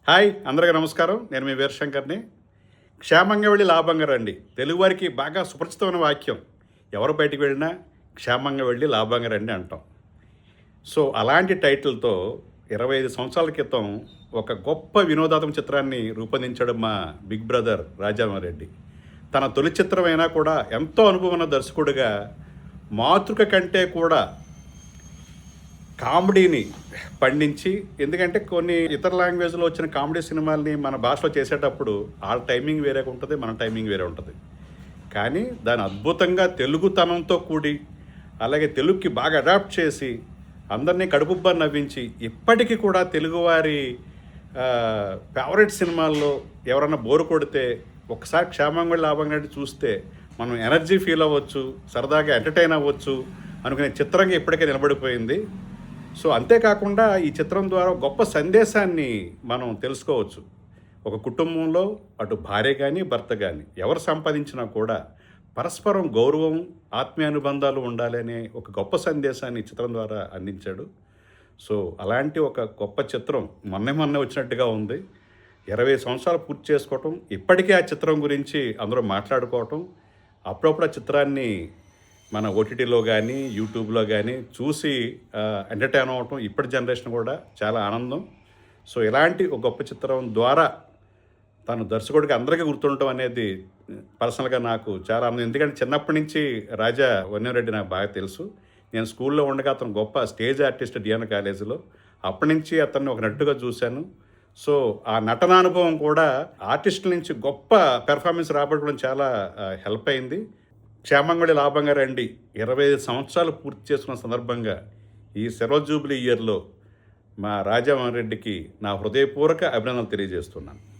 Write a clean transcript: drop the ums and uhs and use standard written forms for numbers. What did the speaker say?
Hi అందరికీ నమస్కారం. నేను మీ వీరశంకర్ని. క్షేమంగా వెళ్ళి లాభంగా రండి తెలుగువారికి బాగా సుపరిచితమైన వాక్యం. ఎవరు బయటికి వెళ్ళినా క్షేమంగా వెళ్ళి లాభంగా రండి అంటాం. సో అలాంటి టైటిల్తో 25 సంవత్సరాల క్రితం ఒక గొప్ప వినోదాత్మక చిత్రాన్ని రూపొందించాడు మా బిగ్ బ్రదర్ రాజామరెడ్డి. తన తొలి చిత్రమైనా కూడా ఎంతో అనుభవం ఉన్న దర్శకుడిగా మాతృక కంటే కూడా కామెడీని పండించి, ఎందుకంటే కొన్ని ఇతర లాంగ్వేజ్లో వచ్చిన కామెడీ సినిమాల్ని మన భాషలో చేసేటప్పుడు వాళ్ళ టైమింగ్ వేరే ఉంటుంది, మన టైమింగ్ వేరే ఉంటుంది. కానీ దాని అద్భుతంగా తెలుగుతనంతో కూడి అలాగే తెలుగుకి బాగా అడాప్ట్ చేసి అందరినీ కడుపుబ్బా నవ్వించి ఇప్పటికీ కూడా తెలుగువారి ఫేవరెట్ సినిమాల్లో ఎవరన్నా బోరు కొడితే ఒకసారి క్షేమంగా లాభంగా చూస్తే మనం ఎనర్జీ ఫీల్ అవ్వచ్చు, సరదాగా ఎంటర్టైన్ అవ్వచ్చు అనుకునే చిత్రంగా ఇప్పటికే నిలబడిపోయింది. సో అంతేకాకుండా ఈ చిత్రం ద్వారా గొప్ప సందేశాన్ని మనం తెలుసుకోవచ్చు. ఒక కుటుంబంలో అటు భార్య కానీ భర్త కానీ ఎవరు సంపాదించినా కూడా పరస్పరం గౌరవం, ఆత్మీయానుబంధాలు ఉండాలనే ఒక గొప్ప సందేశాన్ని ఈ చిత్రం ద్వారా అందించాడు. సో అలాంటి ఒక గొప్ప చిత్రం మొన్నే వచ్చినట్టుగా ఉంది. 20 సంవత్సరాలు పూర్తి చేసుకోవటం, ఇప్పటికే ఆ చిత్రం గురించి అందరూ మాట్లాడుకోవటం, అప్పుడప్పుడు ఆ చిత్రాన్ని మన ఓటీటీలో కానీ యూట్యూబ్లో కానీ చూసి ఎంటర్టైన్ అవ్వటం ఇప్పటి జనరేషన్ కూడా చాలా ఆనందం. సో ఇలాంటి ఒక గొప్ప చిత్రం ద్వారా తను దర్శకుడికి అందరికీ గుర్తుండటం అనేది పర్సనల్గా నాకు చాలా ఆనందం. ఎందుకంటే చిన్నప్పటి నుంచి రాజా వన్యరెడ్డి నాకు బాగా తెలుసు. నేను స్కూల్లో ఉండగా అతను గొప్ప స్టేజ్ ఆర్టిస్ట్ డిఎన్ కాలేజీలో, అప్పటి నుంచి అతన్ని ఒక నటుగా చూశాను. సో ఆ నటనానుభవం కూడా ఆర్టిస్టుల నుంచి గొప్ప పెర్ఫార్మెన్స్ రాబట్టుకోవడం చాలా హెల్ప్ అయింది. క్షేమంగా లాభంగా రండి 25 సంవత్సరాలు పూర్తి చేసుకున్న సందర్భంగా ఈ సిల్వర్ జూబ్లీ ఇయర్లో మా రాజామరెడ్డికి నా హృదయపూర్వక అభినందనలు తెలియజేస్తున్నాను.